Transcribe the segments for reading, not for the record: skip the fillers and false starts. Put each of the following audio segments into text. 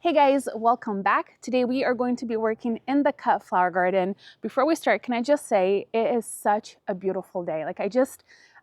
Hey guys, welcome back. Today we are going to be working in the cut flower garden. Before we start, can I just say it is such a beautiful day.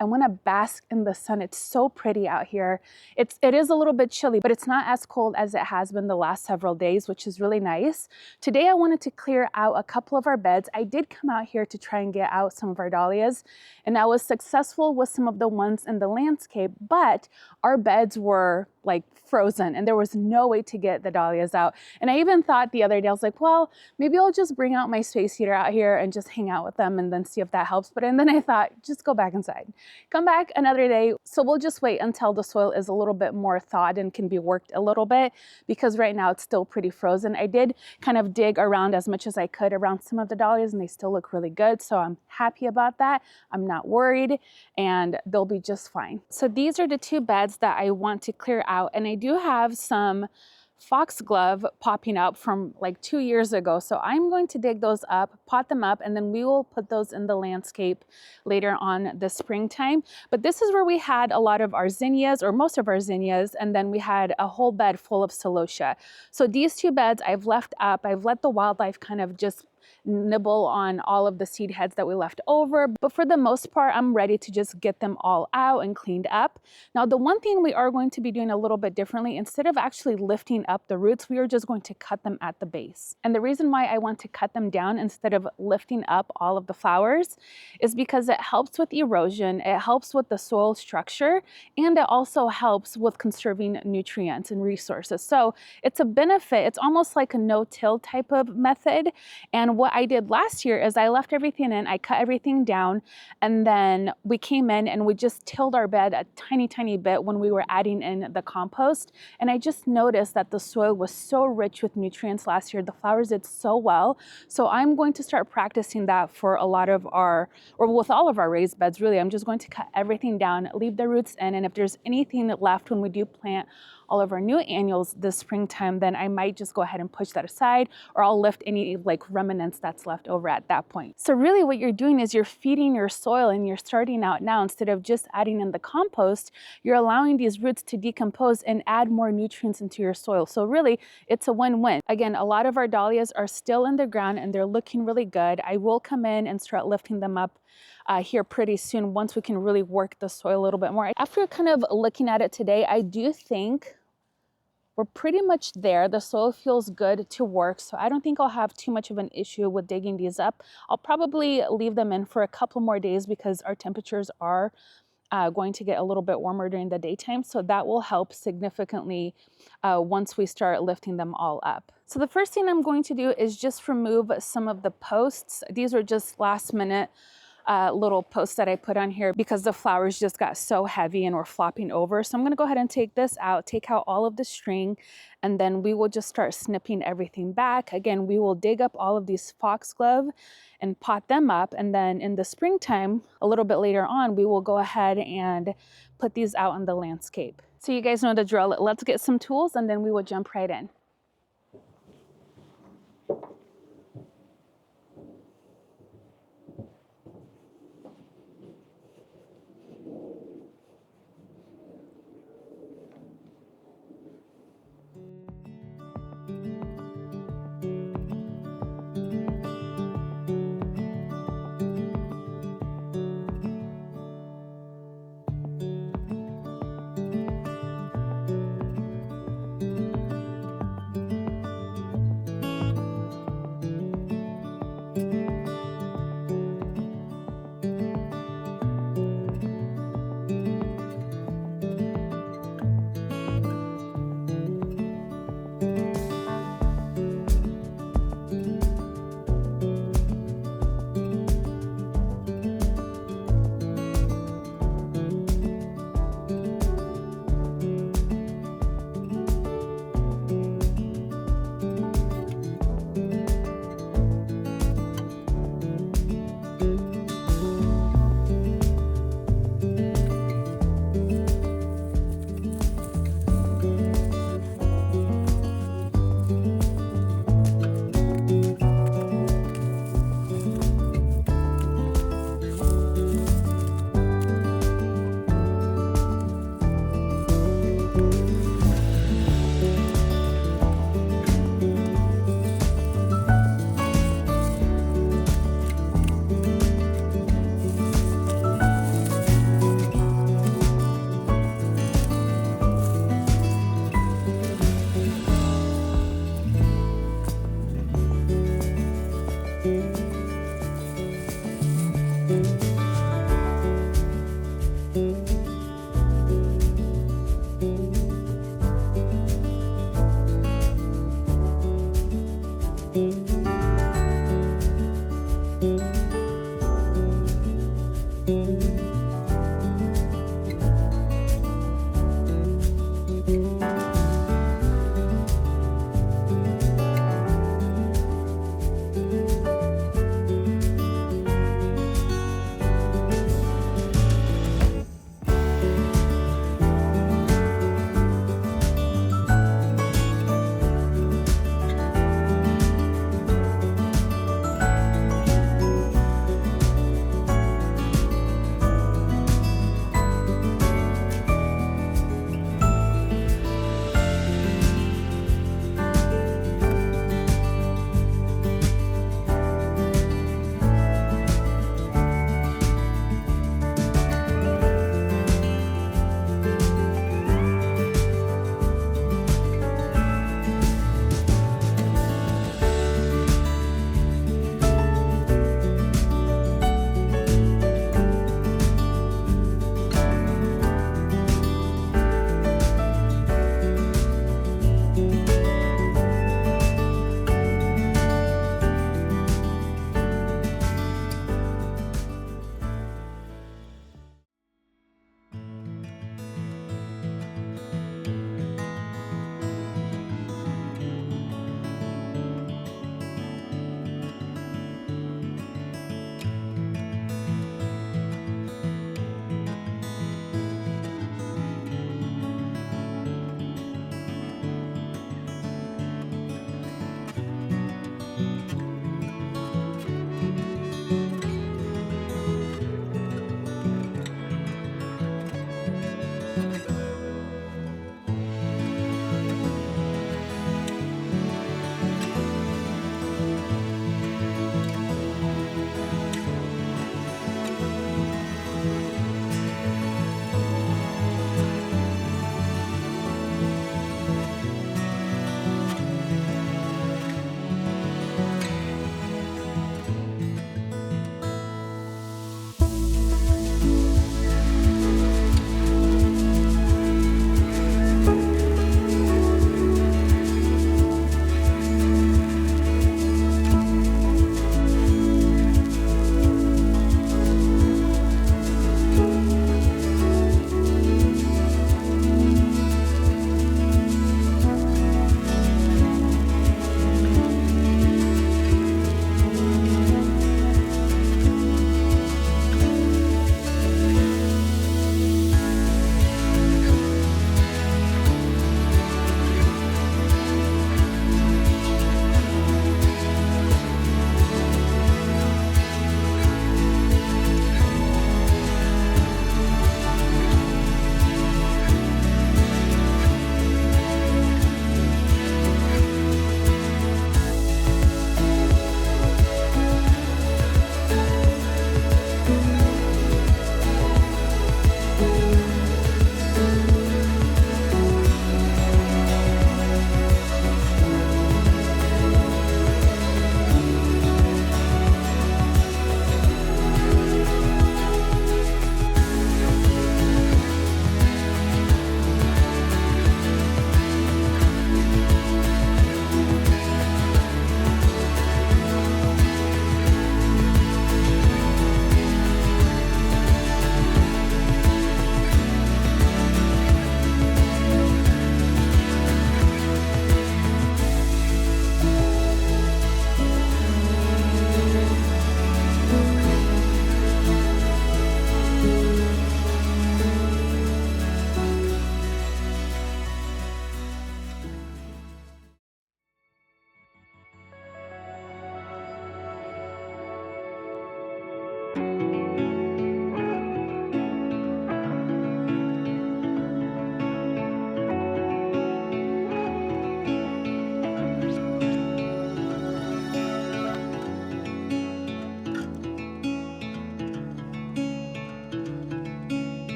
I want to bask in the sun. It's so pretty out here. It is a little bit chilly, but it's not as cold as it has been the last several days, which is really nice. Today I wanted to clear out a couple of our beds. I did come out here to try and get out some of our dahlias, and I was successful with some of the ones in the landscape, but our beds were like frozen and there was no way to get the dahlias out. And I even thought the other day, I was like, well, maybe I'll just bring out my space heater out here and just hang out with them and then see if that helps. And then I thought, just go back inside. Come back another day. So we'll just wait until the soil is a little bit more thawed and can be worked a little bit, because right now it's still pretty frozen. I did kind of dig around as much as I could around some of the dahlias and they still look really good. So I'm happy about that. I'm not worried and they'll be just fine. So these are the two beds that I want to clear out, and I do have some foxglove popping up from like 2 years ago. So I'm going to dig those up, pot them up, and then we will put those in the landscape later on the springtime. But this is where we had a lot of our zinnias, or most of our zinnias, and then we had a whole bed full of celosia. So these two beds I've left up. I've let the wildlife kind of just nibble on all of the seed heads that we left over, but for the most part I'm ready to just get them all out and cleaned up. Now the one thing we are going to be doing a little bit differently, instead of actually lifting up the roots, we are just going to cut them at the base. And the reason why I want to cut them down instead of lifting up all of the flowers is because it helps with erosion, it helps with the soil structure, and it also helps with conserving nutrients and resources. So it's a benefit. It's almost like a no-till type of method. And what I did last year is I left everything in, I cut everything down, and then we came in and we just tilled our bed a tiny bit when we were adding in the compost. And I just noticed that the soil was so rich with nutrients last year. The flowers did so well. So I'm going to start practicing that for a lot of our, or with all of our raised beds really. I'm just going to cut everything down, leave the roots in, and if there's anything left when we do plant all of our new annuals this springtime, then I might just go ahead and push that aside, or I'll lift any like remnants that's left over at that point. So really what you're doing is you're feeding your soil, and you're starting out now. Instead of just adding in the compost, you're allowing these roots to decompose and add more nutrients into your soil. So really it's a win-win. Again, a lot of our dahlias are still in the ground and they're looking really good. I will come in and start lifting them up here pretty soon once we can really work the soil a little bit more. After kind of looking at it today, I do think we're pretty much there. The soil feels good to work, so I don't think I'll have too much of an issue with digging these up. I'll probably leave them in for a couple more days because our temperatures are going to get a little bit warmer during the daytime, so that will help significantly once we start lifting them all up. So the first thing I'm going to do is just remove some of the posts. These are just last minute little posts that I put on here because the flowers just got so heavy and were flopping over. So I'm going to go ahead and take this out, take out all of the string, and then we will just start snipping everything back. Again, we will dig up all of these foxglove and pot them up, and then in the springtime, a little bit later on, we will go ahead and put these out in the landscape. So you guys know the drill. Let's get some tools and then we will jump right in.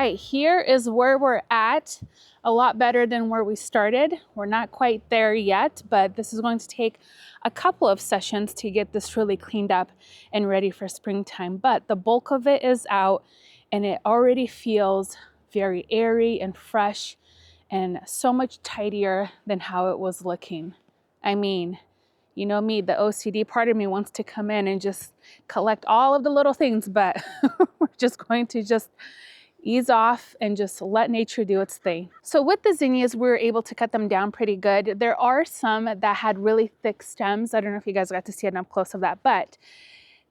right, here is where we're at. A lot better than where we started. We're not quite there yet, but this is going to take a couple of sessions to get this really cleaned up and ready for springtime. But the bulk of it is out and it already feels very airy and fresh and so much tidier than how it was looking. I mean, you know me, the OCD part of me wants to come in and just collect all of the little things, but we're just going to just ease off and just let nature do its thing. So with the zinnias, we were able to cut them down pretty good. There are some that had really thick stems. I don't know if you guys got to see an up close of that, but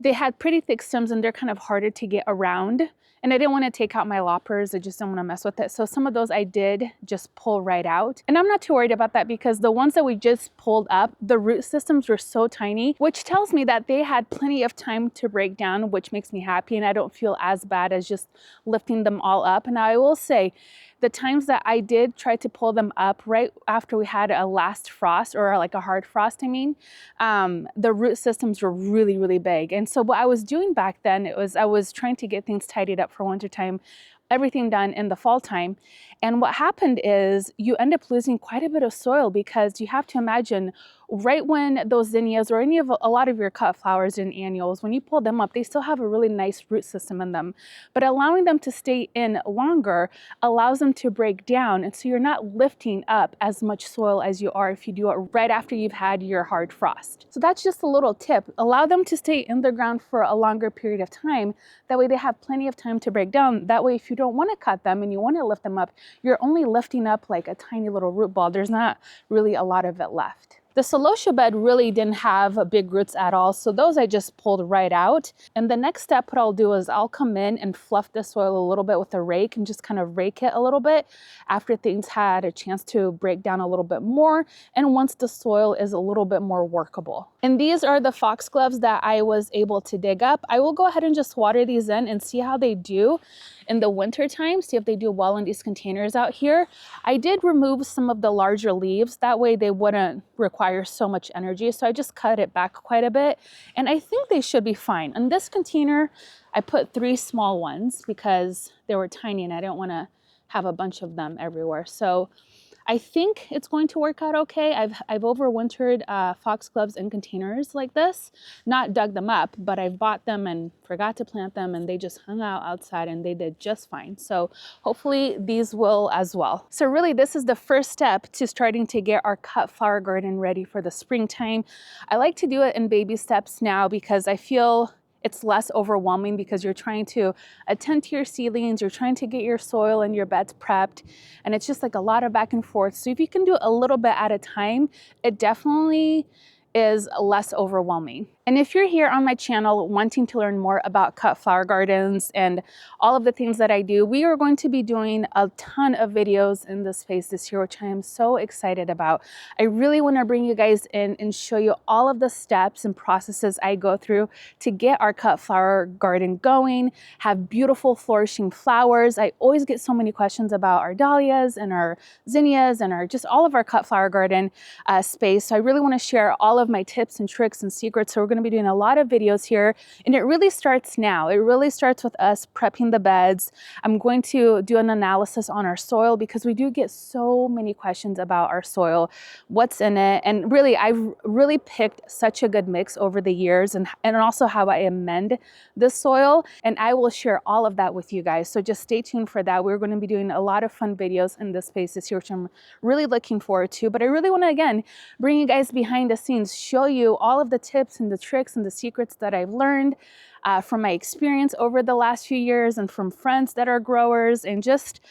they had pretty thick stems and they're kind of harder to get around. And I didn't want to take out my loppers. I just don't want to mess with it. So some of those I did just pull right out. And I'm not too worried about that because the ones that we just pulled up, the root systems were so tiny, which tells me that they had plenty of time to break down, which makes me happy. And I don't feel as bad as just lifting them all up. And I will say, the times that I did try to pull them up right after we had a last frost, or like a hard frost, I mean, the root systems were really, really big. And so what I was doing back then, I was trying to get things tidied up for wintertime, everything done in the fall time. And what happened is you end up losing quite a bit of soil because you have to imagine right when those zinnias or a lot of your cut flowers and annuals, when you pull them up, they still have a really nice root system in them. But allowing them to stay in longer allows them to break down. And so you're not lifting up as much soil as you are if you do it right after you've had your hard frost. So that's just a little tip. Allow them to stay in the ground for a longer period of time. That way they have plenty of time to break down. That way, if you don't want to cut them and you want to lift them up, you're only lifting up like a tiny little root ball. There's not really a lot of it left. The celosia bed really didn't have big roots at all, so those I just pulled right out. And the next step, what I'll do is I'll come in and fluff the soil a little bit with a rake and just kind of rake it a little bit after things had a chance to break down a little bit more and once the soil is a little bit more workable. And these are the foxgloves that I was able to dig up. I will go ahead and just water these in and see how they do in the winter time, see if they do well in these containers out here. I did remove some of the larger leaves, that way they wouldn't require so much energy. So I just cut it back quite a bit and I think they should be fine. In this container, I put 3 small ones because they were tiny and I didn't want to have a bunch of them everywhere. So I think it's going to work out okay. I've overwintered foxgloves in containers like this, not dug them up, but I've bought them and forgot to plant them and they just hung out outside and they did just fine. So hopefully these will as well. So really this is the first step to starting to get our cut flower garden ready for the springtime. I like to do it in baby steps now because I feel it's less overwhelming because you're trying to attend to your seedlings, you're trying to get your soil and your beds prepped, and it's just like a lot of back and forth. So if you can do a little bit at a time, it definitely is less overwhelming. And if you're here on my channel wanting to learn more about cut flower gardens and all of the things that I do, we are going to be doing a ton of videos in this space this year, which I am so excited about. I really want to bring you guys in and show you all of the steps and processes I go through to get our cut flower garden going, have beautiful flourishing flowers. I always get so many questions about our dahlias and our zinnias and just all of our cut flower garden space. So I really want to share all of my tips and tricks and secrets. So we're going to be doing a lot of videos here, and it really starts now. It really starts with us prepping the beds. I'm going to do an analysis on our soil because we do get so many questions about our soil, what's in it, and really I've really picked such a good mix over the years and also how I amend the soil, and I will share all of that with you guys. So just stay tuned for that. We're going to be doing a lot of fun videos in this space this year, which I'm really looking forward to. But I really want to again bring you guys behind the scenes, show you all of the tips and the tricks and the secrets that I've learned from my experience over the last few years and from friends that are growers, and just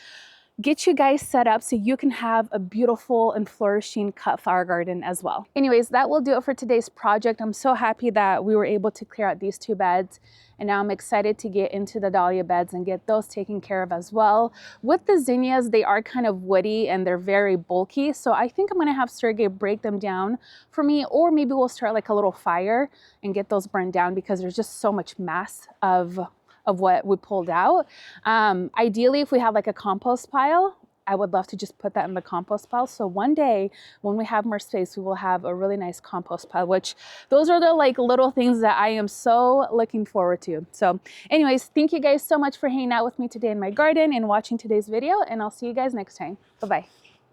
get you guys set up so you can have a beautiful and flourishing cut flower garden as well. Anyways, that will do it for today's project. I'm so happy that we were able to clear out these 2 beds, and now I'm excited to get into the dahlia beds and get those taken care of as well. With the zinnias, they are kind of woody and they're very bulky, so I think I'm gonna have Sergey break them down for me, or maybe we'll start like a little fire and get those burned down because there's just so much mass of what we pulled out. Ideally, if we have like a compost pile, I would love to just put that in the compost pile. So one day when we have more space, we will have a really nice compost pile, which those are the like little things that I am so looking forward to. So anyways, thank you guys so much for hanging out with me today in my garden and watching today's video, and I'll see you guys next time. Bye-bye.